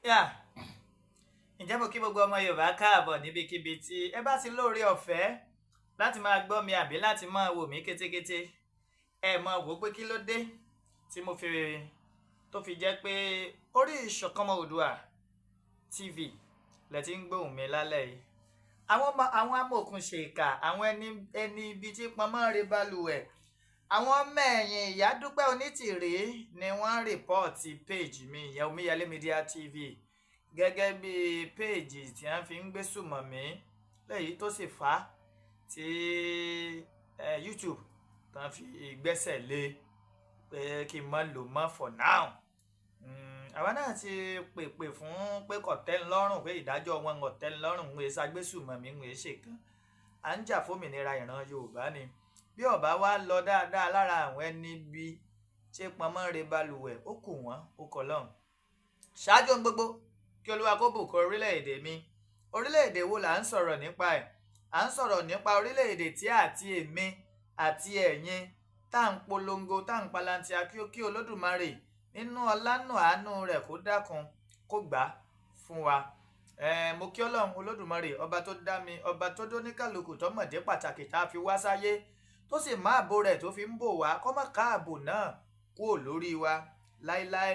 yà ǹjẹ́ mo kí gbogbo ọmọ Yorùbá káàbọ̀ níbikíbi tí ẹ bá ti lóore ọ̀fẹ́ láti máa gbọ́ mi àbí láti máa wò mí kétékété ẹ mọ̀ wò pé kí ló dé tí mo fi tó fi jẹ́ pé orí Ìṣọ̀kan Oòduà TV lẹ ti ń gbóhùn mi lálẹ́ yìí àwọn amòòkùnṣèkà àwọn ẹni ibi tí pọnmọ́ rẹ balùwẹ̀ àwọn ọmọ ẹ̀yìn ìyá dúpẹ́ onítìrí ni wọ́n rìpọ́ọ̀tì péèjì mi ìyẹn Omíyalé Media TV gẹ́gẹ́ bí péèjì tí wọ́n fi ń gbé sùmọ̀ mí lẹ́yìn tó sì fà á tí YouTube tí wọ́n fi gbẹ́sẹ̀ lé pé kí n má lò mọ́ for now. Àwa náà ti pèpè fún pé kò tẹ́ ń lọ́rùn pé ìdájọ́ wọn kò tẹ́ ń lọ́rùn ń ṣàgbésùmọ̀ mí ń ṣèkan à ń jà fómìnira ìran Yorùbá ni bí ọba wa lọ dáadáa lára àwọn ẹni bí ṣe pọnmọ́ re balùwẹ̀ ó kù wọ́n ó kọ lọ́hùn. Ṣáájú ohun gbogbo kí Olúwa kó bùkún orílẹ̀-èdè mi. Orílẹ̀-èdè wo là ń sọ̀rọ̀ nípa ẹ̀? À ń sọ̀rọ̀ nípa orílẹ̀-èdè tí àti èmi àti ẹ̀yin tá à ń polongo tá à ń palantia kí Olódùmarè nínú ọlánà àánú rẹ̀ kó dákun kó gbà fún wa. Mo kí Ọlọ́run Olódùmarè ọba tó dá mi ọba tó dó ní kálukú tọmọdé pàtàkì tá a fi wá sáyé tó sì má àbò rẹ̀ tó fi ń bò wá kó má ká àbò náà kúrò lórí wa láéláé.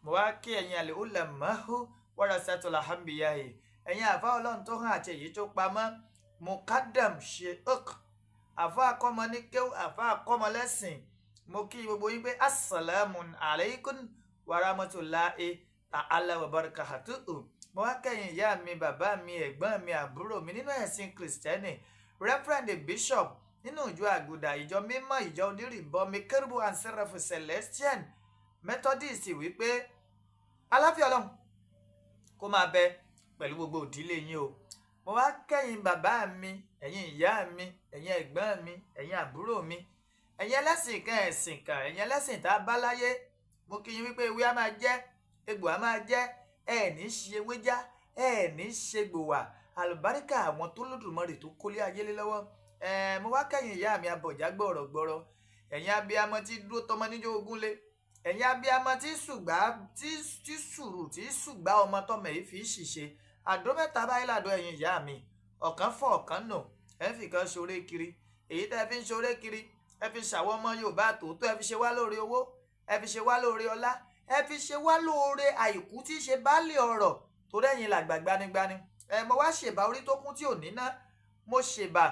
Mo wá kí ẹ̀yin àlè ulamahu warasatul anbiya'i ẹ̀yin àfa Ọlọ́run tó hàn àti èyí tó pamọ́ mukadam sheikh àfa akọ́mọ ní kéw àfa akọ́mọ lẹ́sìn mo kí gbogbo yín pé assalamu alaikum warahmatullahi ta'ala wa barakatuhu. Mo wá kẹ́yìn ìyá mi bàbá mi ẹ̀gbọ́n mi àbúrò mi nínú ẹ̀sìn kìrìsìtẹ́nì Reverend Bishop nínú ìjọ àgùdà ìjọ mímọ́ ìjọ onírìbọmi Kérúbù and Séráfù Celestian Methodist wípé aláfíà Ọlọ́run kó máa bẹ pẹ̀lú gbogbo ìdílé yín o. Mo wá kẹ́yìn bàbá mi ẹ̀yin ìyá mi ẹ̀yin ẹ̀gbọ́n mi ẹ̀yin àbúrò mi ẹ̀yin ẹlẹ́sìn kan ẹ̀sìn kan ẹ̀yin ẹlẹ́sìn tá a bá láyé mo kí yín wípé ewé á máa jẹ́ egbò á máa jẹ́ ní ṣe wéjá ní ṣe gbòwà àlùbáríkà àwọn tó lódùmarè tó kólé ayé lé lọ́wọ́. Mo wá kẹ́yìn ìyá mi abọ̀já gbọ̀rọ̀gbọ̀rọ̀ ẹ̀yin abiyamọ tí dúró tọmọ níjó ogún lé ẹ̀yin abiyamọ tí ṣùgbà ọmọ tọmọ yìí fi ṣìṣe àdó mẹ́ta báyìí làdó ẹ̀yin ìyá mi ọ̀kan fọ́ ọ̀kan nù fi kan ṣoré kiri èyí tẹ́ fi ń ṣoré kiri fi ṣàwọn ọmọ Yorùbá tòótọ́ fi ṣe wá lóore owó fi ṣe wá lóore ọlá fi ṣe wá lóore àìkú tí ṣe baálé ọ̀rọ̀ tó rẹ̀yìn làgbà gbanigbani. Mo wá ṣèbà orí tó kún tí ò níná mo ṣèbà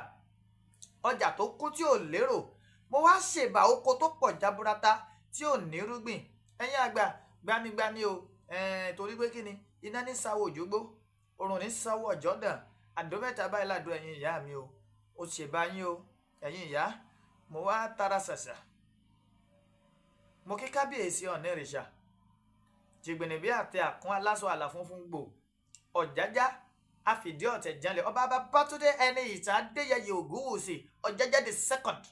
ọjà tó kún tí ò lérò mo wá ṣèbà oko tó pọ̀ jaburata tí ò nírúgbìn ẹ̀yin àgbà gbanigbani o torí pé kí ni iná ní sáwọ́ òjògbó oòrùn ní sáwọ́ ọ̀jọ́dàn àdó mẹ́ta báyìí làdó ẹ̀yin ìyá mi o ó ṣèbà yín o ẹ̀yin ìyá. Mo wá tara ṣàṣà mo kí kábíyèsí ọ̀nẹ́rìṣà jìgbìnì bí àtẹ àkún aláṣọ àlà funfun gbò ọ̀jájá àfìdí ọ̀tẹ̀ janlẹ̀ ọba Babátúndé ẹni ìtàn Adéyẹyè Ògúnwùsì Ọ̀jájá the second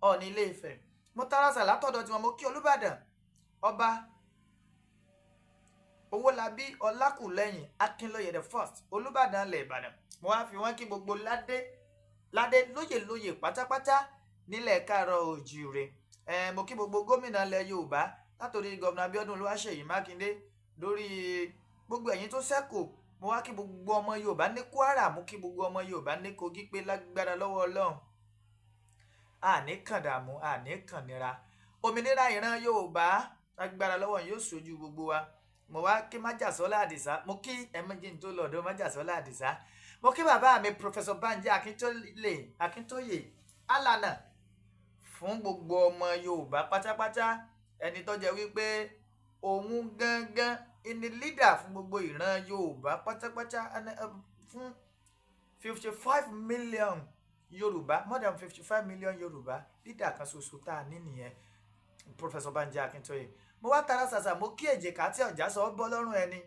Ọọ̀ni Ilé Ifẹ̀. Mo tara ṣà látọ̀dọ̀ tí mo kí Olúbàdàn ọba Owólabí Ọlákùlẹ́yìn Akínlóye the first Olúbàdàn ilẹ̀ Ìbàdàn. Mo wá fi wọ́n kí gbogbo ládé lóyè pátápátá nílẹ̀ Káàárọ̀ Oòjíire. Mo kí gbogbo gómìnà ilẹ̀ Yorùbá látòrí gọ́vnà Abíọ́dún Olúwaṣèyí Mákindé lórí gbogbo ẹ̀yin tó ṣẹ́kù. Mo wá kí gbogbo ọmọ Yorùbá ní Kwara mo kí gbogbo ọmọ Yorùbá ní Kogi pé lágbára lọ́wọ́ Ọlọ́run àní kàndàmú àní kànnira òmìnira ìran Yorùbá lágbára lọ́wọ́ yóò ṣojú gbogbo wa. Mo wá kí Májàsọ́lá Àdìsá mo kí ẹ̀mẹ́jì tó lọ́dọ̀ Májàsọ́lá Àdìsá mo kí bàbá mi Professor Banji Akíntóyè alànà fún gbogbo ọmọ Yorùbá pátápátá ẹni tó jẹ́ wípé òun gangan ni leader fún gbogbo ìran Yorùbá pátápátá fún 55 million Yorùbá more than 55 million Yorùbá leader kan ṣoṣo tá a ní nìyẹn Professor Banji Akíntóyè. Mo wá tara ṣàṣà mo kí èjìká tí ọ̀já sọ bọ́ lọ́rùn ẹni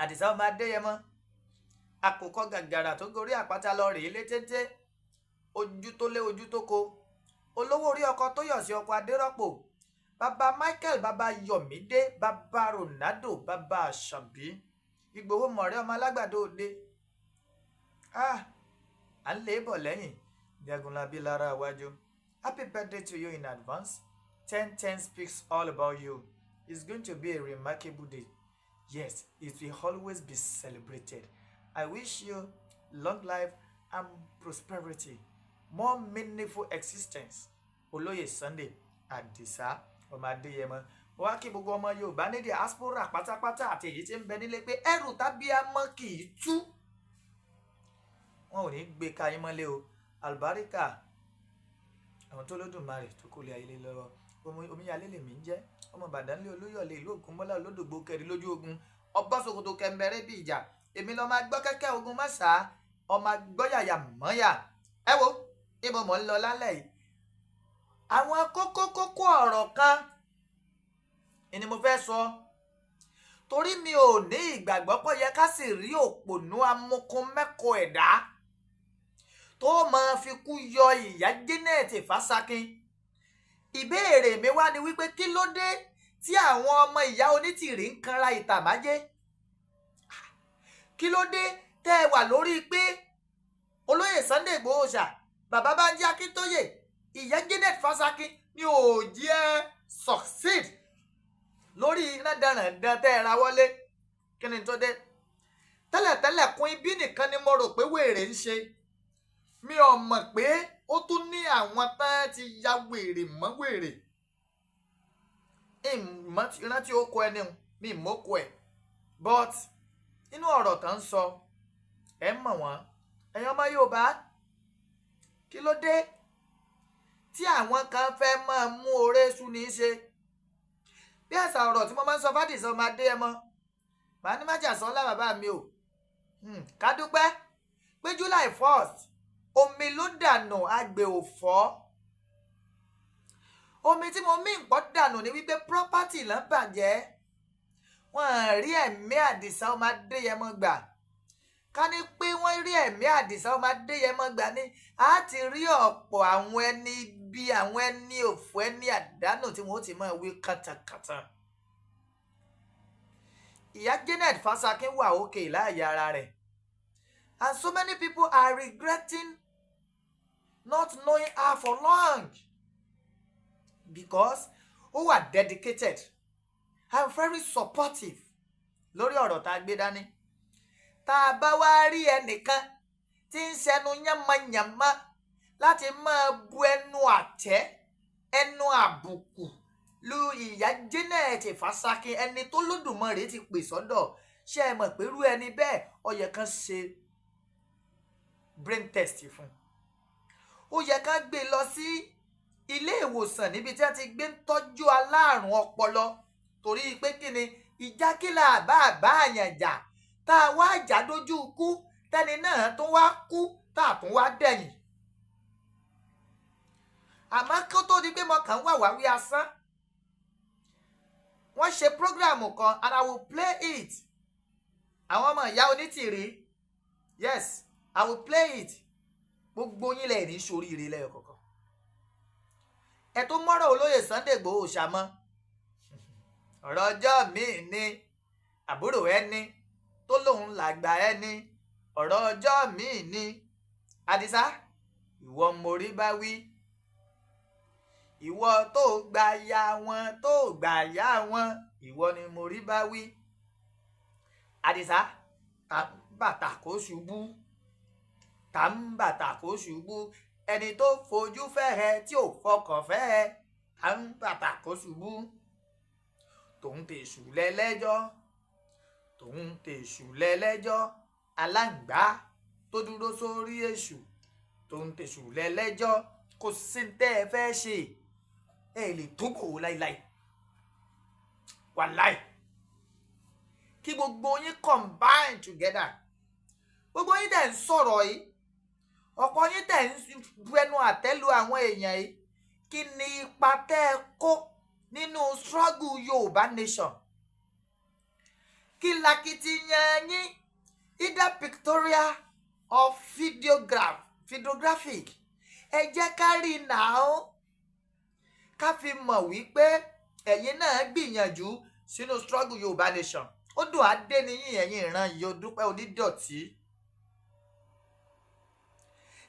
Àdìsá ọmọ Adéyẹmọ àkùkọ gàgàrà tó gorí àpáta lọ rèé létété ojú tó lé ojú tó ko olówó orí ọkọ tó yọ̀ sí ọkọ Adérọ́pò bàbá Michael bàbá Yọ̀mídé bàbá Ronaldo bàbá Àṣàbí Ìgbòho mọ̀rẹ́ ọmọ alágbàdo òde à ń lè bọ̀ lẹ́yìn Jagunlabi lára iwájú. Happy birthday to you in advance. 1010 speaks all about you. It's going to be a remarkable day. Yes, it will always be celebrated. I wish you long life and prosperity, more meaningful existence. Olóyè Sunday Àdìsá ọmọ Adéyẹmọ. Wá kí gbogbo ọmọ Yorùbá ní diaspora pátápátá àti èyí tí ń bẹ nílé pé ẹrù tábíàmọ kì í tú. Wọn ò ní gbé ka yín mọ́lé o. Àlùbáríkà àwọn tó lódùmarè tó kó lé ayé lọ́wọ́. Omíyalé lèmi ń jẹ́. Ọmọ Ìbàdàn lé Olúyọ̀lé ìlú Ògúnmọ́lá olódògbò kẹrin lójú ogun. Ọba ṣòkòtò kẹ̀mbẹ̀rẹ̀ bí ìjà. Èmi lọ máa gbọ́ kẹ́kẹ́ ogun mọ́sà. Ọmọ gbọ́yàyà mọ́yà. Ẹ wo ibo mọ̀ ń lọ lálẹ́ yìí. Àwọn kókó ọ̀rọ̀ kan ni mo fẹ́ sọ. Torí mi ò ní ìgbàgbọ́ pé yẹ ká sì rí òpònú amúkún mẹ́kọ ẹ̀dá tó máa fi kú yọ ìyá Janet Fásákin. Ìbéèrè mi wá ni wípé kí ló dé tí àwọn ọmọ ìyá onítìrí ń kanra ìtàmájé? Kí ló dé tẹ́ ẹ wà lórí pé Olóyè Sunday Igboho Oosha, bàbá Bánjí Akíntóyè, ìyá Janet Fásákin ni ò jẹ́ succeed lórí rándanràndan tẹ́ ẹ ra wọlé? Kí ni tó dé? Tẹ́lẹ̀tẹ́lẹ̀ kún ibí nìkan ni mo rò pé wèrè ń ṣe. Mi ò mọ̀ pé ó tún ní àwọn tán ti ya wèrè mọ́ wèrè. Ìrántí oko ẹni mi ìmọ̀kọ ẹ̀. But inú ọ̀rọ̀ tán ń sọ ẹ mọ̀ wọ́n. Ẹ̀yin ọmọ Yorùbá, kí ló dé tí àwọn kan fẹ́ máa mú oore sú ní í ṣe? Bí àṣà ọ̀rọ̀ tí mo máa ń sọ f'Ádìsá ọmọ Adéyẹmọ, màá ní májàsọ́lá bàbá mi o. Ká dúpẹ́ pé July 1st omi ló dànù agbè ò fọ́. Omi tí mo mí nǹkan dànù ni wípé property ló bàjẹ́. Wọ́n rí ẹ̀mí Àdìsá ọmọ Adéyẹmọ gbà. Ká ní pé wọ́n rí ẹ̀mí Àdìsá ọmọ Adéyẹmọ gbà ní a ti rí ọ̀pọ̀ àwọn ẹni bí àwọn ẹni òfò ẹni àdánù tí wọ́n ti máa wí kàtàkàtà. Ìyá Janet Fásákin wà òkè láàyè ara rẹ̀. And so many people are regretting not knowing her for long because ó wà dedicated and very supportive lórí ọ̀rọ̀ tá a gbé dání. Tá a bá wá rí ẹnìkan tí ń ṣẹnu yánmayànmá láti máa bu ẹnu àtẹ́ ẹnu àbùkù lu ìyá Janet Fásákin, ẹni tó lódùmarè ti pè sọ́dọ̀, ṣé ẹ mọ̀ pé irú ẹni bẹ́ẹ̀ ó yẹ kán ṣe brain test fún. Ó yẹ ká gbé lọ sí ilé ìwòsàn níbi tí wọ́n ti gbé ń tọ́jú aláàrùn ọpọlọ. Torí pé kí ni ìjákìlà àbá àyànjà tá a wá jà dójú kú tẹ́ni náà tó wá kú tá a tún wá dẹ̀yìn. Àmọ́ kó tó di pé mo kàn wà wí asán, wọ́n ṣe prógráàmù kan and I will play it. Àwọn ọmọ ìyá onítìrí, yes, I will play it. Gbogbo yín lẹ̀ ní ṣoríire lẹ́yọ kọ̀ọ̀kan. Ẹ tó mọ́rọ̀ Olóyè Sunday Igboho Oosha mọ́. Ọ̀rọ̀ ọjọ́ míì ni àbúrò ẹni tó lòun làgbà ẹni. Ọ̀rọ̀ ọjọ́ míì ni Àdìsá, ìwọ morí bá wí. Ìwọ tó gbà ya wọn tó gbà ya wọn, ìwọ ni morí bá wí. Àdìsá, ta bàtà kó ṣubú. Ta ń bàtà kó ṣubú. Ẹni tó fojú fẹ́ ẹ tí ò fọkàn fẹ́ ẹ, ta ń bàtà kó ṣubú. Tòun tèṣù lẹ́lẹ́jọ́, tòun tèṣù lẹ́lẹ́jọ́, aláǹgbá tó dúró sórí èṣù, tòun tèṣù lẹ́lẹ́jọ́, kò sí tẹ́ ẹ fẹ́ ṣe, ẹ lè túbọ̀ láíláí. Wàláì. Kí gbogbo yín combine together. Gbogbo yín tẹ̀ ń sọ̀rọ̀ yìí, ọ̀pọ̀ yín tẹ̀ ń bu ẹnu àtẹ́lu àwọn èèyàn yìí. Kí ni ipa tẹ́ ẹ kó nínú struggle Yorùbá nation? Kí lakitiyan yín, either pictorial or videographic, ẹ jẹ́ ká rí náà ká fi mọ̀ wípé ẹ̀yin náà gbìyànjú sínú struggle Yorùbá nation. Ó dùn adé níyìn ẹ̀yin ìran yìí, ó Dúpẹ́ Onídọ̀tí.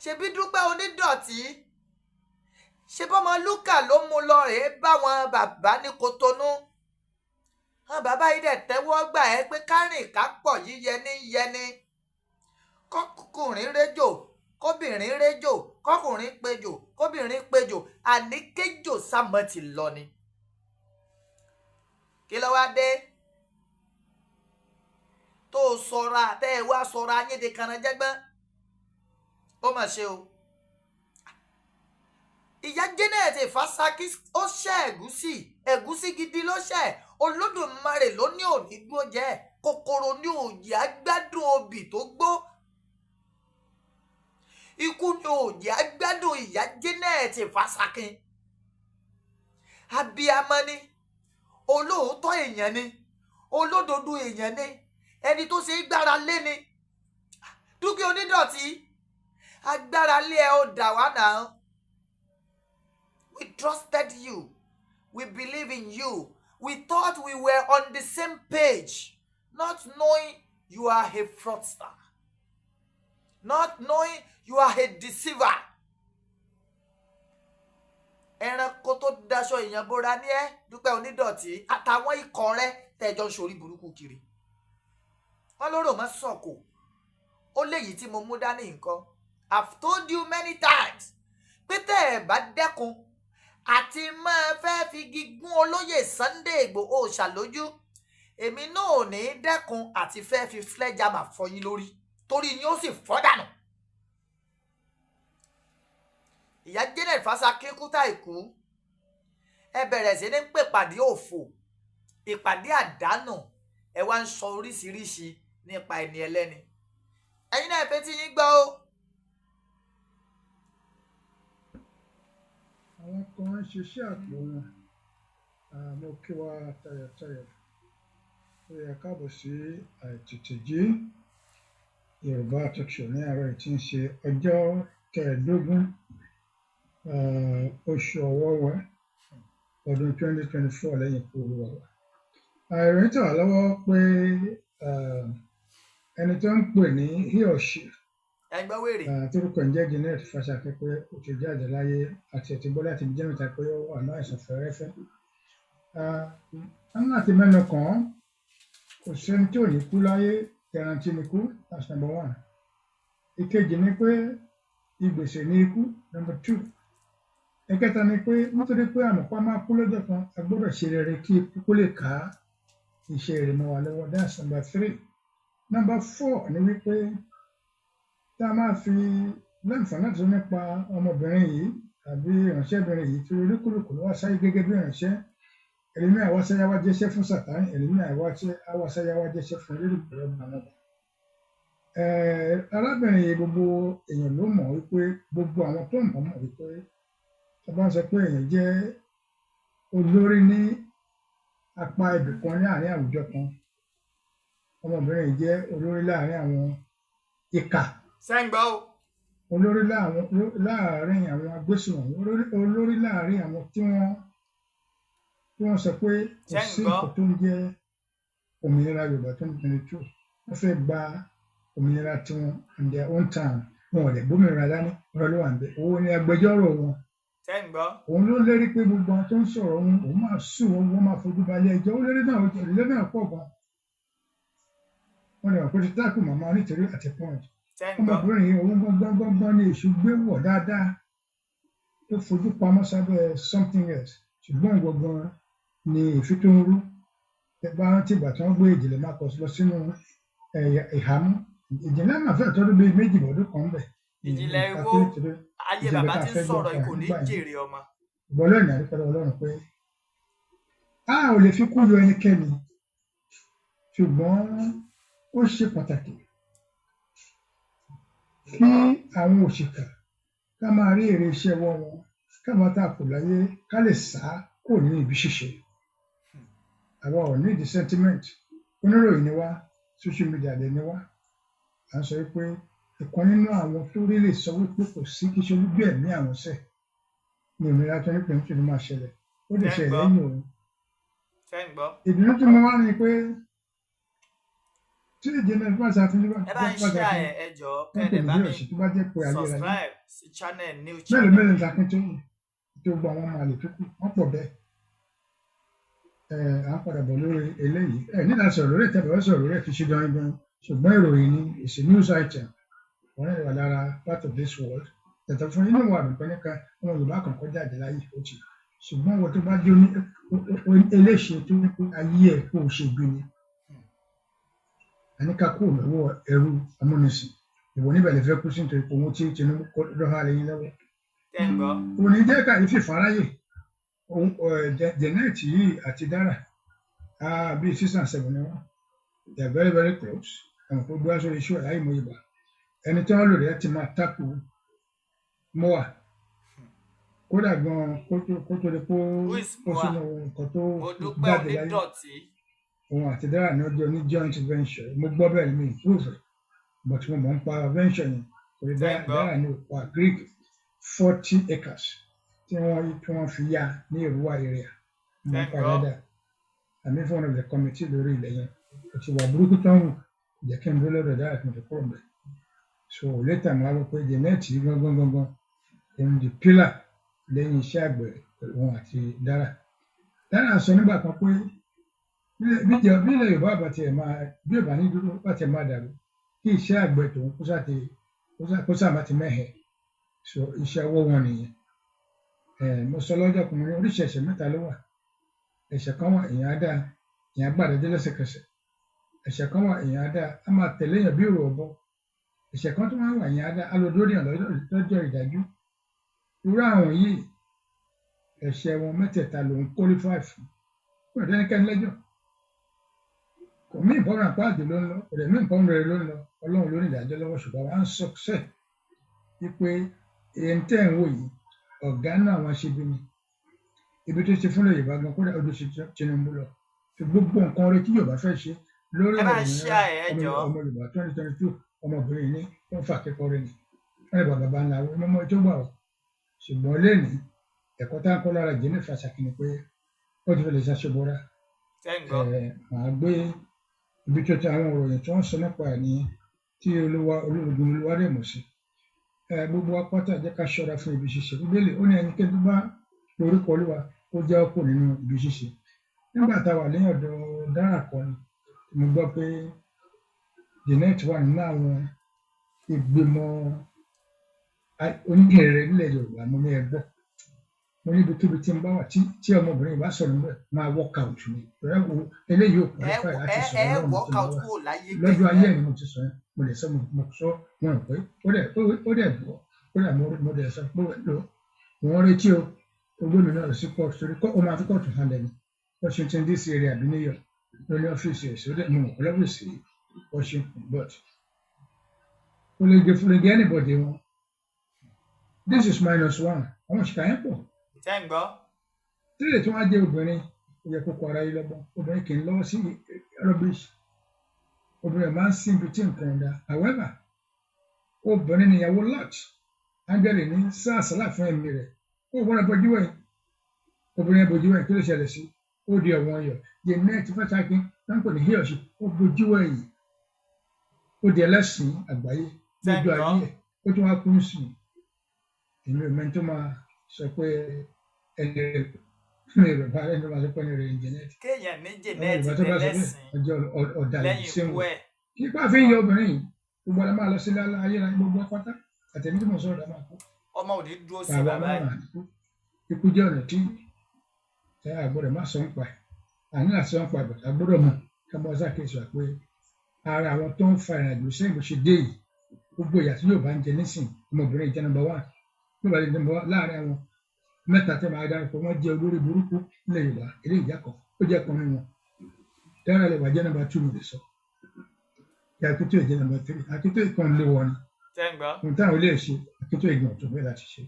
Ṣebí Dúpẹ́ Onídọ̀tí, ṣe bọ́mọ Lúkà ló mú lọ rèé bá wọn bàbá ní Kotonu. àwọn bàbá yìí dẹ̀ tẹ́wọ́ gbà ẹ́ pé kárìn ká pọ̀ yíyẹni yẹni kọkùnrin réjò kóbìnrin réjò kọkùnrin péjò kóbìnrin péjò àní kéjò sámọ ti lọ ni. kí ló wá dé tó sọra tẹ́ ẹ wá sọra yín di kanajẹ́gbọ́n ó mà ṣe o. ìyá Janet Fasaki ó ṣẹ́ ẹ̀gúsí gidi ló ṣẹ́ Olódùmarè ló ní òní gbó jẹ́ kòkòrò ní òjì agbádùn obì tó gbó ikú ní òjì agbádùn ìyá Janet Fasaki. abiyamọ ni olóòótọ́ èèyàn ni olódodo èèyàn ni ẹni tó ṣe é gbára lé ni. Dúkìá Onídọ̀tí agbára lé ẹ ó dà wá náà. We trusted you. We believe in you. We thought we were on the same page, not knowing you are a fraudster, not knowing you are a deceiver. Ẹranko tó daṣọ èèyàn bóra ní ẹ Dúpẹ́ Onídọ̀tí àtàwọn ikọ̀ rẹ tẹjọ ń ṣorí burúkú kiri. Wọ́n lóró mọ́ sọ̀kò. Ó léyìí tí mo mú dání nǹkan. I've told you many times pé tẹ́ ẹ̀ bá dẹ́kun àti máa fẹ́ fi gígùn olóyè Sunday Igboho Oosha lójú, èmi náà ò ní dẹ́kun àti fẹ́ fi sledgehammer fọ́ yín lórí torí yín ó sì fọ́ dànù. ìyá Janet Fasaki kúta ìkú ẹ bẹ̀rẹ̀ sí ní pèpàdé òfò ìpàdé àdánù ẹ wá ń sọ oríṣiríṣi nípa ẹni ẹlẹ́ni. ẹ̀yin náà fẹ́ tí yín gbọ́ o. àwọn kan ń ṣiṣẹ́ àpò wọn mo kí wa tayọ̀tayọ̀ ó yẹ káàbọ̀ sí àìtètèjí Yorùbá Talkshow ní àárọ̀ tí ń ṣe ọjọ́ kẹẹ̀ẹ́dógún oṣù Ọ̀wọ̀wẹ̀ ọdún 2024 lẹ́yìn ikú Olúwa. ìròyìn tẹ̀ wá lọ́wọ́ pé ẹni tó ń pè ní he or she torúkọ ń jẹ́ Janet Fasaki pé ó ti jáde láyé àti ẹ̀tí gbọ́ láti jẹ́ mẹ́ta pé ó wà náà àìsàn fẹ́rẹ́fẹ́. àwọn láti mẹ́nu kàn án kò sẹ́ni tí ò ní kú láyé guarantee ní kú, that's number one. ìkejì ni pé ìgbèsè ní ikú, number two. ẹ̀kẹta ni pé nítorí pé àmọ̀pá máa kú lọ́jọ́ kan a gbọ́dọ̀ ṣe rere kí ikú kó lè ká iṣẹ́ rere mọ́ wa lọ́wọ́, that's number three. number four ni wípé tá a máa fi láǹfààní àti nípa ọmọbìnrin yìí tàbí ìránṣẹ́bìnrin yìí tí olúkúlùkù ló wá sáyé gẹ́gẹ́ bí ìránṣẹ́. ẹlẹ́mí àwa sáyá wá jẹ́ṣẹ́ fún Sàtánì, ẹlẹ́mí àwa sáyá wá jẹ́ṣẹ́ fún olólùfẹ́ ọmọ náà. arábìnrin yìí gbogbo èèyàn ló mọ̀ wípé gbogbo àwọn tó mọ̀ wípé tá a bá ń sọ pé èèyàn jẹ́ olórí ní apá ibìkan ní àárín àwùjọ kan, ọmọbìnrin yìí jẹ́ olórí láàárín àwọn ìkà, olórí láàárín àwọn agbésùnmọ̀mí, olórí láàárín àwọn tí wọ́n sọ pé kò sí nǹkan tó ń jẹ́ òmìnira Yorùbá tó ń tẹ̀lé tó wọ́n fẹ́ gba òmìnira tiwọn in their own time. wọn ò lè gbómìnira dání ọ̀rọ̀ ló wà ń bẹ. owó ni agbẹjọ́rò wọn. òun ló lérí pé gbogbo àwọn tó ń sọ̀rọ̀ òun máa sùn wọ́n máa fojú balẹ̀ ẹjọ́. ó lérí náà náà pọ̀ gan. wọ́n lè wà pé táàkù màmá nítorí àti point. ọmọbìnrin yìí òun gbọ́ngbọ́ngbọ́n ní èṣù gbé wọ̀ dáadáa tó fojú pamọ́ sábẹ́ something else. ṣùgbọ́n gbọ̀ngàn ni èéfín tó ń rú. ẹ bá rántí ìgbà tí wọ́n gbé Ìjìnlẹ̀ Marcus lọ sínú ìhámọ́. Ìjìnlẹ̀ máa fẹ́ tọ́dún bíi méjì lọ́dún kan bẹ̀. Ìjìnlẹ̀ wo ayé bàbá ti ń sọ̀rọ̀ kò ní jèrè ọmọ. ìbọ̀lọ́ ìyá àdúgbò Ọlọ́run pé a ò lè fi kú yọ ẹnikẹ́ni, ṣùgbọ́n ó ṣe pàtàkì kí àwọn òṣìkà ká máa rí èrè iṣẹ́ wọn ká máa ta kò láyé ká lè sá kò ní ibi ṣíṣe. àwa ò ní the sentiment. oníròyìn ni wá, social media lè ní wá. à ń sọ pé ìkan nínú àwọn tó rí lè sọ wípé kò sí kí ṣe olúgbé ẹ̀mí àwọn sẹ̀ ní òmìnira tó ní pé nítorí máa ṣẹlẹ̀. ó lè ṣẹlẹ̀ lẹ́yìn òun. ìdùnnú tí mo wá ní pé tí Janet Fasaki ẹ bá ń ṣe ẹjọ́ kẹ́ẹ̀dẹ̀ bá mi subscribe sí channel new channel. mélòó ní Akintóyè tó gba àwọn ọmọ àlè tó kù wọ́n pọ̀ bẹ́ẹ̀. à ń padà bọ̀ lórí eléyìí nígbà sọ̀rọ̀ rẹ̀ tẹ́lẹ̀ sọ̀rọ̀ rẹ̀ fi ṣe gangan ṣùgbọ́n ìròyìn ni it's a news item wọ́n yẹ wà lára part of this world yàtọ̀ fún inú wa àbùkọ́ nípa ọmọ Yorùbá kan kọjá àjẹ́ láyé ó ti ṣùgbọ́n wọ́n tó bá jó ní eléṣe tó ní pé ayé ẹ̀ kó o ṣe gbé ni àníkà kó lọ́wọ́ ẹrú amúnisìn ìwọ níbẹ̀ lè fẹ́ kú sí nítorí owó tí Tinubu kọ́ lọ́ha lẹ́yìn lọ́wọ́ òní jẹ́ kàyéfì fáráyè Janet yìí àti Dara bíi 6 and 7 ni wọ́n they are very very close àwọn kò gbé aṣọ iṣu ẹ̀ láì mọ ìgbà ẹni tí wọ́n lò rẹ̀ ti máa tákù mọ́wà kódà gan kó tó lè kó sínú nǹkan tó jáde láyé òun àti Dara ní ọjọ́ ní joint venture mo gbọ́ bẹ́ẹ̀ ni mi improve but mo mọ̀ ń pa venture yẹn torí Dara ní òpá Greek 40 acres tí wọ́n fi yá ní Èrúwà area mo ń pa dáadáa àmì fún one of the committee lórí ilẹ̀ yẹn òtí wà burúkú tó ń wù jẹ́ kí n dúró lọ́dọ̀ Dara kí n tó kúrò mbẹ̀ so later mo wá wọ pé Janet gangan in the pillar lẹ́yìn iṣẹ́ àgbẹ̀ òun àti Dara sọ nígbà kan pé bí ilẹ̀ Yorùbá àbàtì ẹ̀ máa bí Yorùbá ní dúró bàtì ẹ̀ máa dàrú kí iṣẹ́ àgbẹ̀ tòun kó sáà ti mẹ́hẹ̀ so iṣẹ́ ọwọ́ wọn nìyẹn mo sọ lọ́jọ́ kan ní oríṣi ẹ̀ṣẹ̀ mẹ́ta ló wà ẹ̀ṣẹ̀ kan wà èèyàn á dáa èèyàn gbàdájọ́ lẹ́sẹ̀kẹsẹ̀ ẹ̀ṣẹ̀ kan wà èèyàn á dáa á máa tẹ̀lé èèyàn bí òrò ọ̀bọ ẹ̀ṣẹ̀ kan tó máa wà èèyàn á dáa á lọ dórí èèyàn lọ́jọ́ ìdájú irú àwọn yìí ẹ̀ṣẹ̀ wọn mẹ́tẹ̀ẹ̀ta ló ń qualify fún kò dé ẹnikẹ́ni lẹ́jọ́ kò mí ìbọn àpá àjò ló ń lọ kò dẹ̀ mí ìbọn rẹ̀ ló ń lọ Ọlọ́run ló ní ìdájọ́ lọ́wọ́ ṣùgbọ́n à ń sọ sẹ́ẹ̀ wípé èyí tẹ́ ń wò yìí ọ̀gá náà wọn ṣe bí mi ibi tó ṣe fúnlẹ̀ Yorùbá gan kódà ọdún ṣe Tinubu lọ fi gbogbo nǹkan rẹ tí Yorùbá fẹ́ ṣe lórí ọmọ Yorùbá 2022 ọmọbìnrin ní ó ń fà kẹ́kọ̀ọ́ rẹ ni wọ́n lè bàbá ńlá wọn ọmọ tó gbà wọ́n ṣùgbọ́n lẹ́nu ẹ̀kọ́ tá ń kọ́ lára jẹ́ nífa ṣàkíní pé ó ti fẹ́ lè ṣàṣebọ́ra màá gbé ibi tó ti àwọn òròyìn tí wọ́n sọ nípa ẹ̀ nìyẹn tí olóògùn Olúwadé sí gbogbo apáta jẹ́ ká ṣọ́ra fún ibi ṣíṣe Bíbélì ó ní ẹnikẹ́ni tó bá lórúkọ Olúwa ó jẹ́ ọkọ nínú ibi ṣíṣe nígbà tá a wà lẹ́yìn ọ̀dọ̀ Dara kan ni mo gbọ́ pé Janet wà nínú àwọn ìgbìmọ̀ oníhìnrere nílẹ̀ Yorùbá mo ní ẹgbọ́ mo ní ibikíbi tí n bá wà tí ọmọbìnrin bá sọ̀rọ̀ níbẹ̀ máa work out ni eléyìí ò qualify láti sọ̀rọ̀ lọ́jọ́ ayé ni mo ti sọ yẹn mo lè sọ mo sọ wọn pé ó dẹ̀ gbọ́ ó dẹ̀ mo dẹ̀ sọ pé wọ́n retí o ogbómi náà sí court torí ó máa fi court hàn lẹ́nu Washington DC area àbí New York lórí ọ́fíìsì ẹ̀ sí ó dẹ̀ mo mọ̀ pé lọ́fíìsì Washington but kò lè gé anybody wọn this is -1 àwọn òṣìkà yẹn pọ̀ tílé tí wọ́n á jẹ́ obìnrin ó yẹ kó kọ ara yìí lọ́gbọ́n obìnrin kì í lọ́wọ́ sí rubbish obìnrin máa ń sin ibi tí nǹkan ọ̀dà however obìnrin níyàwó Lot ángẹ́lì ní sáàsálà fún ẹ̀mí rẹ̀ ó wọ́n rẹ̀ bójú wẹ̀yìn obìnrin ẹ̀ bójú wẹ̀yìn kí ló ṣẹlẹ̀ sí ó di ọ̀wọ́n ọyọ̀ Janet fẹ́tàkì náà ń pè ní híọ̀ṣì ó bójú wẹ̀yìn ó di ẹlẹ́sìn àgbáyé lójú ayé ẹ̀ ó tún wá kú sí èmi ò mẹ́ni tó máa sọ pé ẹni rẹ̀ fún èrò bá ẹni tó máa sọ pé ẹni rẹ̀ ń Janet kéèyàn ní Janet lẹ́lẹ́sìn ọjọ́ ọ̀dàlẹ̀ lẹ́yìn ṣéun ikú ẹ̀ kípa fi ń yọ obìnrin yìí gbogbo ọ̀la máa lọ sí ayé ra gbogbo pátá àtẹ̀mí tí mo sọ̀rọ̀ dá máa kú ọmọ òní dúró sí bàbá bàbá máa yìí kú ikú jẹ́ ọ̀nà tí àgbọ̀dọ̀ má sọ ń pa àní àti sọ ń pa àgbọ̀dọ̀ àgbọ̀dọ̀ mọ̀ ká mọ́ ṣàkíyèsí wa pé ara àwọn tó ń fa ìrìnàjò sẹ́yìn bó ṣe dé yìí gbogbo ìyà tí yóò bá ń jẹ nísìn ọmọbìnrin jẹ́ number 1 yóò bá lè number 1 láàrin àwọn mẹ́ta tẹ́ máa dárúkọ wọ́n jẹ́ olórí burúkú nílẹ̀ Yorùbá eré ìjà kan ó jẹ́ kan nínú wọn Dara lè wà jẹ́ number 2 mi lè sọ kí Akíntóyè jẹ́ number 3 Akíntóyè kan lé wọn ni ohun táwọn ilé ṣe Akíntóyè ìgbìmọ̀ tó fẹ́ láti ṣe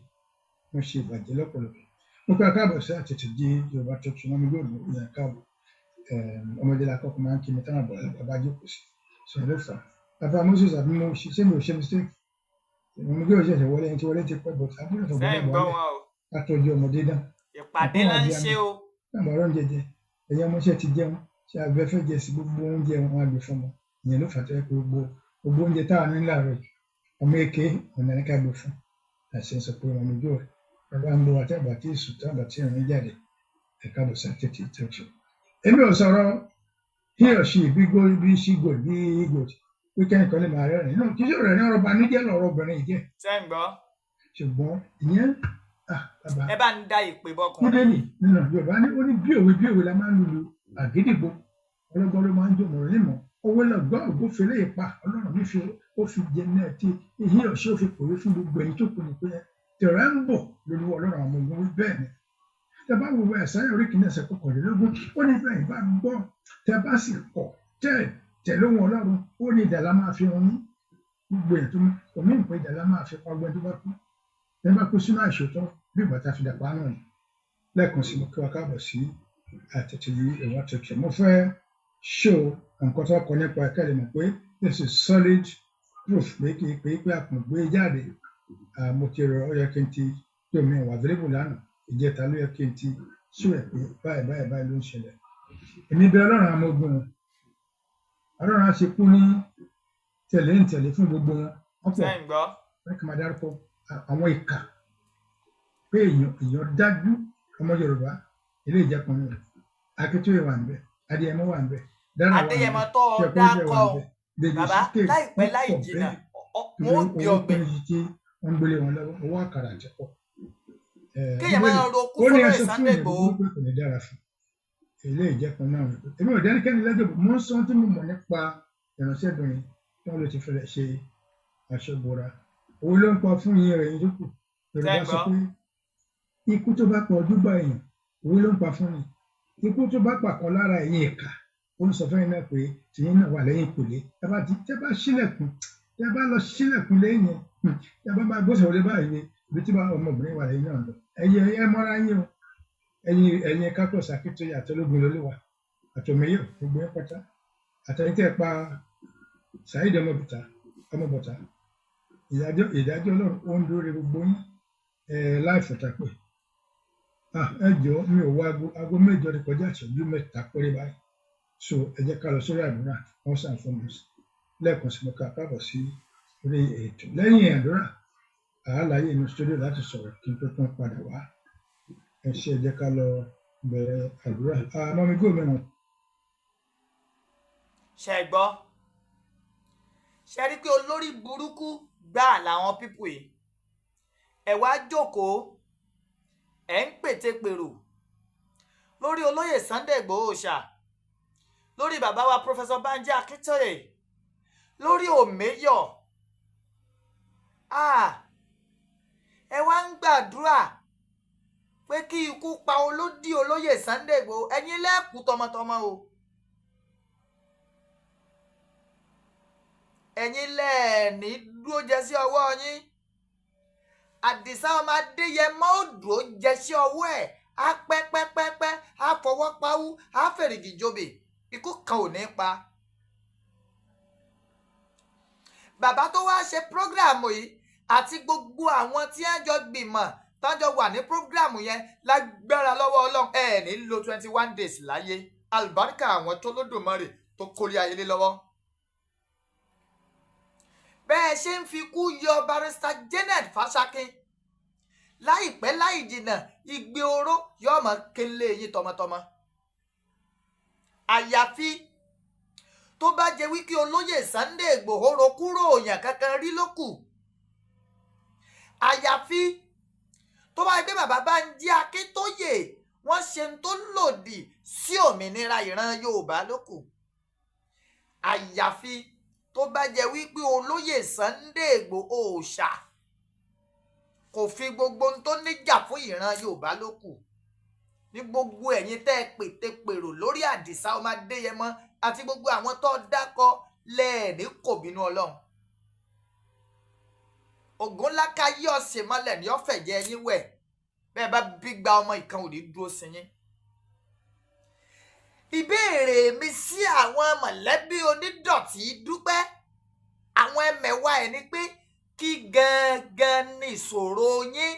wọ́n ṣe ìbàjẹ́ lọ́pọ̀lọpọ̀ mo pẹ́ káàbọ̀ sí àtẹ̀tẹ̀ di Yorùbá Tuntun wọn mi yóò lò ìyẹn káàbọ̀ ọmọdé la kọ́kọ́ máa ń kí mi táwọn àbọ̀ bàbá jókòó sí sọ ló fà bàbá Moses àbí mo ṣe mi ò ṣe mistake mo gbé òṣèṣẹ̀ wọlé ẹni tí wọlé ti pẹ́ bọ̀ àbúrò tó gbọ́dọ̀ wọlé àtọ́jú ọmọdé dán ìpàdé náà ń ṣe o àmọ́ ọ̀rọ̀ ń jẹjẹ ẹ̀yẹ ọmọọṣẹ́ ti jẹun ṣe àgbẹ̀fẹ́ jẹ sí gbogbo oúnjẹ wọn àgbẹ̀ fún wọn ìyẹn ló fà tó yẹ pé gbogbo oúnjẹ táwọn ní láàárọ̀ ọmọ èké ọ̀nà ní ká gbé fún àṣẹ sọ pé wọn lójú ẹ̀ bàbá ń lo àtẹ̀bà tí èso tábà tí ìrìn jáde ẹ̀ka bọ̀ sí àtẹ̀tẹ̀ ìtọ́jú èmi ò sọ̀rọ̀ he or she bí go bí she go bí go pé kẹ́nìkan lè máa rẹ́rìn náà kí sọ̀rọ̀ ní ọ̀rọ̀ banújẹ́ lọ̀rọ̀ obìnrin yìí jẹ́ ṣé ń gbọ́. ṣùgbọ́n ìyẹn bàbá ẹ bá ń dá ìpè bọkùnrin bíbélì yìí. nínú Yorùbá ní ó ní bí òwe la máa ń lulu àgídìgbò ọlọ́gbọ́n ló máa ń jòmọ̀ nímọ̀ owó lọ́gbọ́n ògbófin lè pa Ọlọ́run mi fi ó fi jẹ náà tí he or she ó fi pòwe fún gbogbo ẹni tó kù ní pé tẹ̀rẹ̀ ń bọ̀ lóluwọ́ Ọlọ́run àwọn ọmọ ogun bẹ́ẹ̀ ni tẹ bá wo Àìsáyà orí kìíní ẹsẹ̀ kọkànlélógún ó ní bẹ́ẹ̀ bá gbọ́ tẹ bá sì kọ̀ tẹ̀lé ohùn Ọlọ́run ó ní ìdàlá máa fi wọn gbogbo ẹ̀ tó omi ìpè ìdàlá máa fi pa ọgbẹ́ tó bá kú ẹ bá kú sínú àìṣòótọ́ bí ìgbà tá a fi dàpá náà ni lẹ́ẹ̀kan sí mo kí wa káàbọ̀ sí àtẹ̀tẹ̀ yìí ìwọ́n tuntun mo fẹ́ show nǹkan tó kọ nípa ẹ̀ka lè mọ̀ pé this is solid proof pé kí pé àpò gbé jáde mo ti rọ ọ yẹ kí n ti tó mi wà available lánàá ìjẹta ló yẹ kí n ti sún ẹ pé báyìí ló ń ṣẹlẹ̀ èmi bẹ̀ Ọlọ́run àwọn ogun Ọlọ́run á ṣe kú ní tẹ̀lé fún gbogbo wọn ṣé ń gbọ́. wọn kì máa dárúkọ àwọn ìkà pé èèyàn dájú ọmọ Yorùbá ilé ìjẹkùnrin rẹ Akíntóyè wà níbẹ̀ Adéyẹmọ wà níbẹ̀ Adéyẹmọ tó dákọ bàbá láìpẹ́ láì jìnnà wọn ò gbé ọgbẹ. wọn gbélé wọn lọ́wọ́ owó àkàrà àjẹpọ. kéèyàn máa ro kú fún Sunday Igboho. kò ní dára fún ilé ìjẹkùn náà èmi ò dẹ́nikẹ́ni lẹ́jọ́ mo ń sọ tí mo mọ̀ nípa ìránṣẹ́bìnrin tí wọ́n lè ti fẹ́rẹ̀ ṣe aṣọ́bora owó ló ń pa fún yín rẹ̀ yín tó kù Yorùbá sọ pé ikú tó bá pa ojúbọ èèyàn owó ló ń pa fún ni ikú tó bá pa kan lára ẹ̀yìn ìkà ó ń sọ fún yín náà pé tìyín náà wà lẹ́yìn ìpìlẹ̀ tẹ́ bá sílẹ̀kùn tẹ́ bá lọ sílẹ̀kùn lẹ́yìn tẹ́ bá máa gbọ́sọ̀ wọlé báyìí ibi tí ọmọbìnrin wà lẹ́yìn náà lọ ẹ mọ́ra yín o ẹ̀yin kápẹ́ọ̀sì Akíntóyè àtọlógun lólúwa àtọmẹyọ gbogbo ẹ pátá àtẹ̀yìntẹ́ pa Saheed ọmọbọ̀tá ìdájọ́ Ọlọ́run ó ń dóore gbogbo yín láì fọ̀tàpè ẹ jọ̀ọ́ mi ò wá aago mẹ́jọ ní kọjá ìṣẹ́jú mẹ́ta péré báyìí so ẹ jẹ́ ká lọ sórí àdúrà once and foremost lẹ́ẹ̀kan sí mo ká káàbọ̀ sí orí ètò lẹ́yìn àdúrà àálàyé inú studio láti sọ̀rọ̀ kí n tó tún padà wá ẹ ṣe ẹ jẹ́ ká lọ bẹ̀rẹ̀ àdúrà mọ́mí gómìnà. ṣe gbọ́ ṣe rí pé olórí burúkú gbáà làwọn pípù yìí ẹ wá jókòó ẹ ń pètèpèrò lórí olóyè Sunday Igboho Oosha lórí bàbá wa Professor Banji Akíntóyè lórí Òmẹ́yọ̀ ẹ wá ń gbàdúrà pé kí ikú pa olódì olóyè Sunday Igboho ẹ̀yin lẹ́kùú tọmọtọmọ o ẹ̀yin lẹ́ẹ̀ní dúró jẹ sí ọwọ́ yín Àdìsá ọmọ Adéyẹmọ ò dúró jẹ sí ọwọ́ ẹ̀ á pẹ́pẹ́pẹ́pẹ́ á fọwọ́ pawú á fèrègì jòbè ikú kan ò ní pa. Bàbá tó wá ṣe prógráàmù yìí àti gbogbo àwọn tí wọ́n jọ gbìmọ̀ tọ́jọ́ wà ní prógráàmù yẹn lágbára lọ́wọ́ Ọlọ́run ẹ̀ ní lo 21 days láyé àlùbáríkà àwọn tó lódùmarè tó kórè ayé lé lọ́wọ́. Bẹ́ẹ̀ ṣe ń fi kú yọ barrister Janet Fashakin láìpẹ́ láì jìnnà igbe oró yóò mọ̀ kélé yín tọmọtọmọ. Àyàfi tó bá jẹ́ wípé olóyè Sunday Igboho ro kúrò òyàn kankan rí lókù. Àyàfi tó bá gbé bàbá Banji Akíntóyè wọ́n ṣe ń tó lòdì sí òmìnira ìran Yorùbá lókù. Àyàfi tó bá jẹ́ wípé olóyè Sunday Igboho Oosha kò fi gbogbo ohun tó níjà fún ìran Yorùbá lókù. Ní gbogbo ẹ̀yin tẹ́ ẹ pètèpèrò lórí Àdìsá ọmọ Adéyẹmọ àti gbogbo àwọn tó dákọ lẹ́ẹ̀ní kò bínú Ọlọ́run. Ògùn ńlá ká yí ọ̀sẹ̀ mọ́lẹ̀ ní ọ̀fẹ́ jẹ́ ẹyin wẹ̀ bẹ́ẹ̀ bá bí gba ọmọ ìkan ò ní dúró sí yín. Ìbéèrè mi sí àwọn mọ̀lẹ́bí onídọ̀tí Dúpẹ́ àwọn ẹmẹ̀wà ẹ̀ ni pé kí gangan ni ìṣòro yín.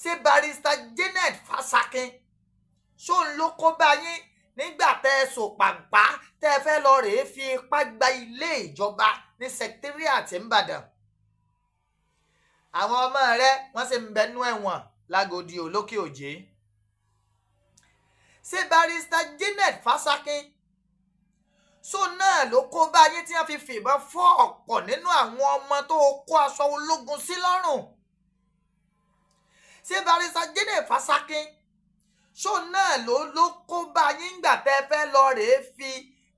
Ṣé barrister Janet Fashakin ṣó ń ló kó bá yín nígbà tẹ́ ẹ sòpàgbà tẹ́ ẹ fẹ́ lọ rèé fi ipá gba ilé ìjọba ní secretariat Ìbàdàn? Àwọn ọmọ rẹ̀ wọ́n sì ń bẹnu ẹ̀wọ̀n lágòdì olókè òjé. ṣé barista Janet Fasakin so náà ló kó bá yín tí wọ́n fi fìbọn fọ́ ọ̀pọ̀ nínú àwọn ọmọ tó kó aṣọ ológun sí lọ́rùn? ṣé barista Janet Fasakin so náà ló kó bá yín gbà tẹ́ fẹ́ lọ rèé fi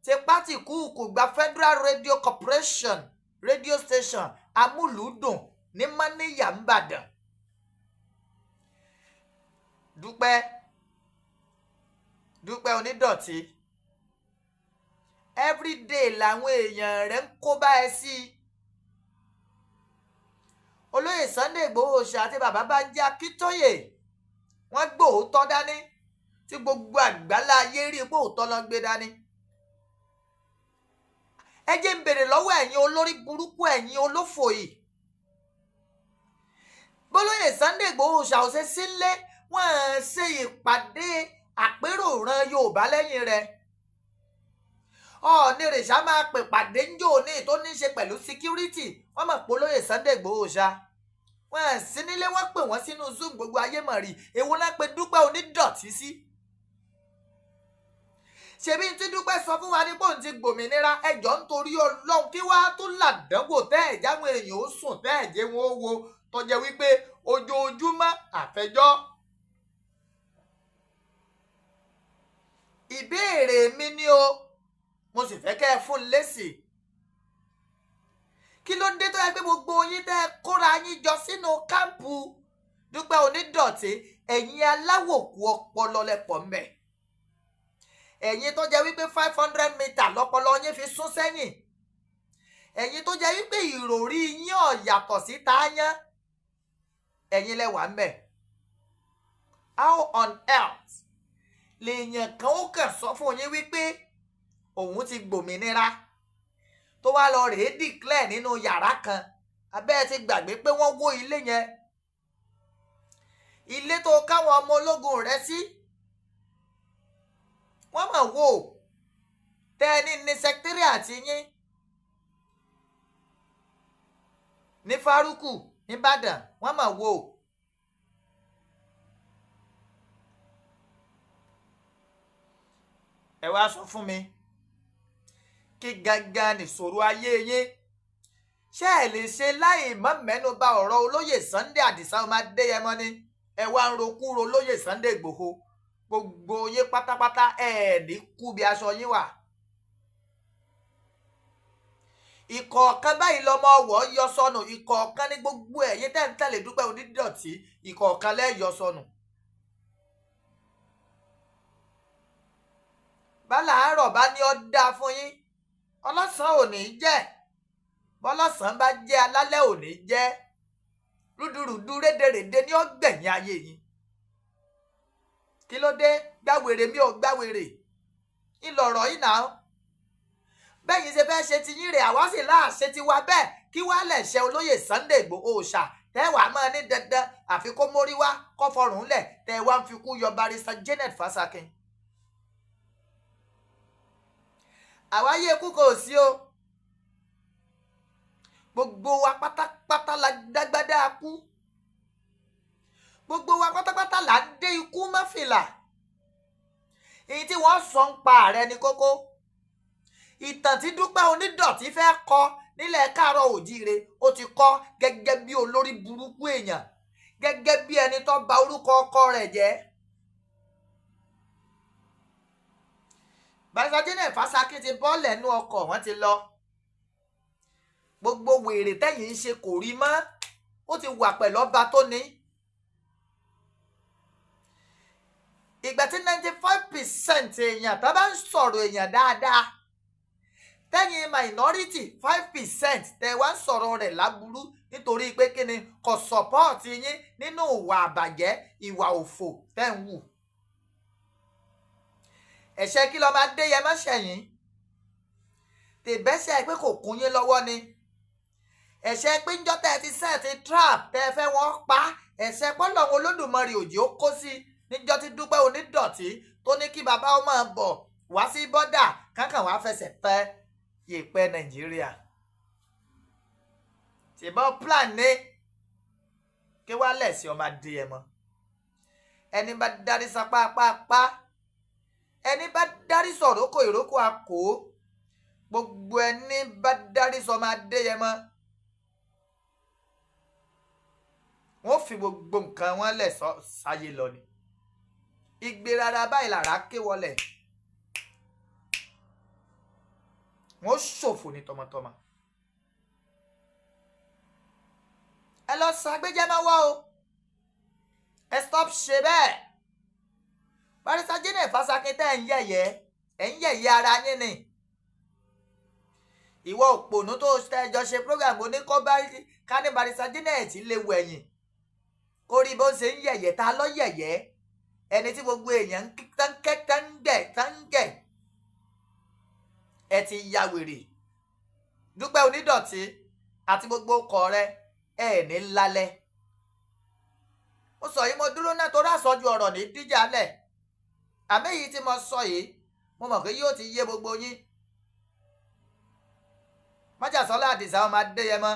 tipátìkúùkù gba Federal Radio Corporation radio station amúlùúdùn ní Mọ́níyà ńbàdàn? Dúpẹ́ onídọ̀tí everyday làwọn èèyàn rẹ̀ ń kó bá ẹ sí i. Olóyè Sunday Igboho Oosha àti bàbá Bánjí Akíntóyè wọ́n gbòótọ́ dání tí gbogbo àgbálá ayé rí gbòótọ́ lọ gbé dání. ẹ jẹ́ ń bèrè lọ́wọ́ ẹ̀yin olórí burúkú ẹ̀yin olófò yìí. bólóyè Sunday Igboho Oosha ò ṣe sílé wọ́n ṣe ìpàdé àpérò ran Yorùbá lẹ́yìn rẹ̀. Ọ̀nìrèṣà máa pè pàdé ńjò ní tó ní í ṣe pẹ̀lú security wọ́n mọ̀ pé olóyè Sunday Igboho Oosha wọ́n sí nílé wọ́n pè wọ́n sínú Zoom gbogbo ayé mọ̀ rí èwo náà pé Dúpẹ́ onídọ̀tí sí. ṣebí tí Dúpẹ́ sọ fún wa ní bóun ti gbòmìnira ẹjọ́ nítorí Ọlọ́run kí wàá tún làdánwò tẹ́ ẹ̀ jáwọn èèyàn ó sùn tẹ́ ẹ̀ jẹ́ wọn ó wo tó jẹ́ wípé ojoojúmọ́ àfẹjọ́. ìbéèrè mi ni o mo sì fẹ́ kẹ́ ẹ fún un lésì. kí ló dé tó yẹ pé gbogbo yín tẹ́ ẹ kóra yín jọ sínú káàmpù Dúpẹ́ onídọ̀tí ẹ̀yin aláwòkú ọpọlọ lẹ́pọ̀ mbẹ̀? ẹ̀yin tó jẹ́ wípé 500 mítà lọ́pọlọ yín fi sún sẹ́yìn. ẹ̀yin tó jẹ́ wípé ìròrí yín ò yàtọ̀ sí tààyàn. ẹ̀yin lẹ wà mbẹ̀. how on earth lèèyàn kan ó kàn sọ fún yín wípé òun ti gbòmìnira tó wá lọ rèé declare nínú yàrá kan abẹ́ ẹ ti gbàgbé pé wọ́n wó ilé yẹn? ilé tó káwọn ọmọ ológun rẹ sí wọ́n mọ̀ wò tẹ́ ní secretariat yín ní Fárúkù nìbàdàn wọ́n mọ̀ wò. ẹ wá sọ fún mi kí gangan nìṣòro ayé yín? ṣé ẹ lè ṣe láì mọ́ mẹ́nu bà ọ̀rọ̀ olóyè Sunday Àdìsá ọmọ Adéyẹmọ ni? ẹ wá ń rokúro olóyè Sunday Igboho gbogbo yín pátápátá ẹ ní kú bí aṣọ yín wà. ìkọ̀ọ̀kan báyìí lọmọ ọ̀wọ́ yọ sọnù, ìkọ̀ọ̀kan ní gbogbo ẹ̀yin tẹ́ ń tẹ̀lé Dúpẹ́ onídọ̀tí ìkọ̀ọ̀kan lẹ́ yọ sọnù. bálàárọ̀ bá ní ọ́ dáa fún yín ọlọ́sàn ò ní jẹ́, bọ́lọ́sàn bá jẹ́ alálẹ́ ò ní jẹ́. rúdurùdu rédèrèdè ní ọgbẹ̀yìn ayé yín. kí ló dé? gbàwèrè mi ò gbàwèrè ńlọrọ̀ yìí náà. bẹ́yìn ṣe fẹ́ ṣe ti yín rè àwa sì láàṣẹ ti wa bẹ́ẹ̀ kí wàá lẹ̀ ṣe olóyè Sunday Igboho Oosha tẹ́wàá máa ní dandan àfi kó mórí wá kó fọrùn lẹ̀ tẹ́wàá ń fi kú yọ barista Janet Fasakin. àwa yé kú kò sí o, gbogbo wa pátápátá la dágbádá kú, gbogbo wa pátápátá là ń dé ikú mọ́fìlà. èyí tí wọ́n sọ ń pa ààrẹ ní kókó. ìtàn tí Dúpẹ́ onídọ̀tí fẹ́ kọ nílẹ̀ káàárọ̀ òjíire ó ti kọ́ gẹ́gẹ́ bí olórí burúkú èèyàn, gẹ́gẹ́ bí ẹni tó bà orúkọ ọkọ rẹ̀ jẹ́. barista Janet Fasakin ti bọ́ lẹ́nu ọkọ̀ wọ́n ti lọ. gbogbo wèrè tẹ́yìn ń ṣe kò rí mọ́, ó ti wà pẹ̀lú ọba tó ní. ìgbà tí 95% èèyàn tó bá ń sọ̀rọ̀ èèyàn dáadáa, tẹ́yìn minority 5% tẹ́ wá ń sọ̀rọ̀ rẹ̀ láburú nítorí pé kí ni kò sọ̀pọ́ọ̀tì yín nínú ìwà àbàjẹ́ ìwà òfò tẹ́ ń wù. ẹ̀ṣẹ̀ kí ló máa dé yẹ má ṣẹ̀yìn? tèbẹ́sẹ̀ pé kò kún yín lọ́wọ́ ni. ẹ̀ṣẹ̀ pé ńjọ́ tẹ́ ti sẹ́ẹ̀tì trap tẹ́ fẹ́ wọ́n pa, ẹ̀ṣẹ̀ pọ́lọ́run Olódùmarè òjì ó kó sí níjọ́ tí Dúpẹ́ onídọ̀tí tó ní kí bàbá ó máa bọ̀ wá sí bọ́dà kákan wá fẹsẹ̀ tẹ yèèpẹ̀ Nàìjíríà. tìbọn plan ní kí wá lẹ̀ sí ọmọ Adéyẹmọ. ẹni bá darí sapá ẹni bá dárí sọ̀rọ̀ kò ìrókò àkó gbogbo ẹni bá dárí sọ máa Adéyẹmọ wọ́n fi gbogbo nǹkan wọn lẹ̀ sáyé lọ ni igbe rárá báyìí làrá ké wọlẹ̀ wọ́n ṣòfò ní tọmọtọmọ ẹ lọ ṣàgbéjẹmọ́wọ́ o ẹ stop ṣe bẹ́ẹ̀ Barrister Janet Fashakin tẹ́ ẹ̀ ń yẹ̀yẹ́ ara yín ni ìwọ òpònú tó tẹ́jọ ṣe program oníkọ́ ká ní Barrister Janet lè wọ ẹ̀yìn kó rí bó ṣe ń yẹ̀yẹ́ ta lọ yẹ̀yẹ́ ẹni tí gbogbo èèyàn ń táǹgẹ̀ ẹ ti ya wèrè Dúpẹ́ Onídọ̀tí àti gbogbo ọkọ̀ rẹ ẹ ní lálẹ́ ó sọ yìí mo dúró náà tó rásọjú ọ̀rọ̀ ní díjàlẹ̀ àmì èyí tí mo sọ yìí mo mọ̀ pé yóò ti yé gbogbo yín Májàsọ́lá Àdìsá ọmọ Adéyẹmọ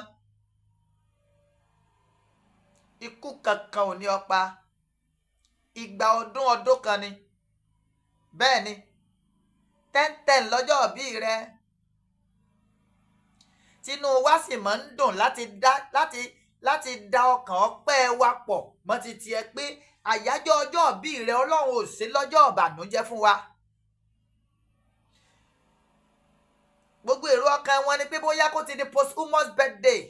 ikú kankan ò ní ọpa ìgbà ọdún kan ni bẹ́ẹ̀ ni 10-10 lọ́jọ́ òbí rẹ tínú wa sì máa ń dùn láti da ọkàn ọpẹ́ wa pọ̀ mọ́ ti tiẹ̀ pé àyájọ́ ọjọ́ òbí rẹ Ọlọ́run ò ṣe lọ́jọ́ ìbànújẹ́ fún wa gbogbo èrò ọkàn wọn ni pé bóyá kó ti di posthumous birthday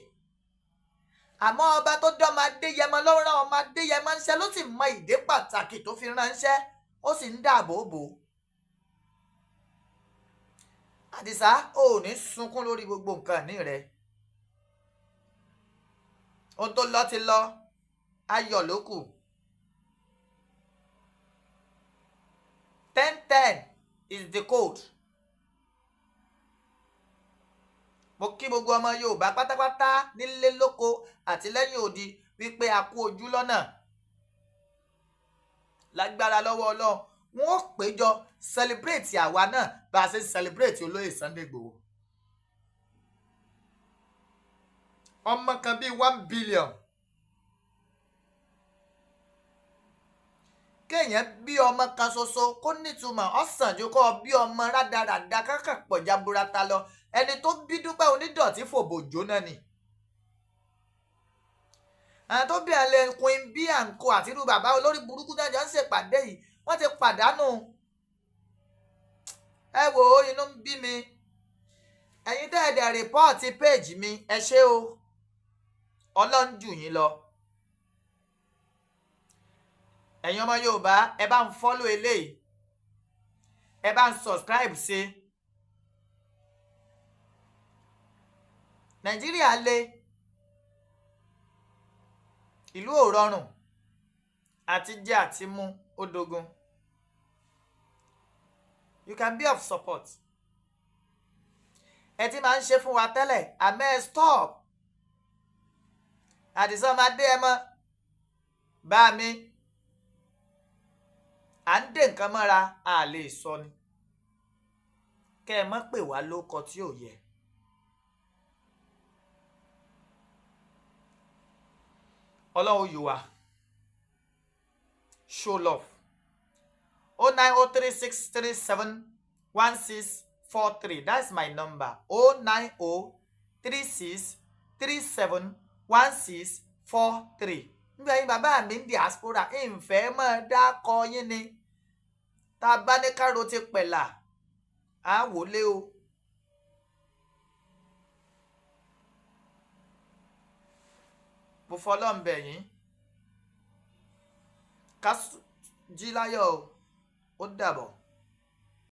àmọ́ ọba tó dán ọmọ Adéyẹmọ ló rán ọmọ Adéyẹmọ ńṣẹ́ ló sì mọ ìdí pàtàkì tó fi ránṣẹ́ ó sì ń dáàbò bò Àdìsá ò ní sunkún lórí gbogbo nǹkan ní rẹ ohun tó lọ ti lọ ayọ̀ ló kù 10-10 is the code mo kí gbogbo ọmọ Yorùbá pátápátá nílé lóko àti lẹ́yìn odi wípé a kú ojú lọ́nà lágbára lọ́wọ́ Ọlọ́run wọn ó péjọ celebrate àwa náà bá a ṣe celebrate olóyè Sunday Igboho ọmọ kan bíi 1 billion kéèyàn bí ọmọ kan ṣoṣo kó nítumọ̀ ọ̀sán ju kó bí ọmọ rádaràda kákà pọ̀ jaburata lọ ẹni tó bí Dúpẹ́ Onídọ̀tí fòbò jóná ni àwọn tó bí alẹ́ Queen bí àǹkó àti irú bàbá olórí burúkú náà jọ ń ṣèpàdé yìí wọ́n ti pàdánù ẹ wò ó inú ń bí mi ẹ̀yin tẹ́ẹ̀dẹ̀ rìpọ́ọ̀tì péèjì mi ẹ ṣé o Ọlọ́run jù yín lọ ẹ̀yin ọmọ Yorùbá ẹ bá ń fọ́lò eléyìí ẹ bá ń subscribe sí Nàìjíríà le ìlú ò rọrùn àti jẹ àti mu ó dogun you can be of support ẹ ti máa ń ṣe fún wa tẹ́lẹ̀ àmẹ́ stop Àdìsá ọmọ Adéyẹmọ bá mi à ń dé nǹkan mọ́ra a lè sọ ni kẹ́ ẹ mọ́ pè wá lóko tí ò yẹ Ọlọ́run yóò wá show love 09036371643 that's my number 09036371643 nígbà yín bàbá mi ń diaspora ìfẹ́ mọ́ dákọ yín ni tá a bá ní kárò ti pẹ̀là á wọlé o mo fọlọ́ ń bẹ̀ yín ká jí láyọ̀ ó dàbọ̀.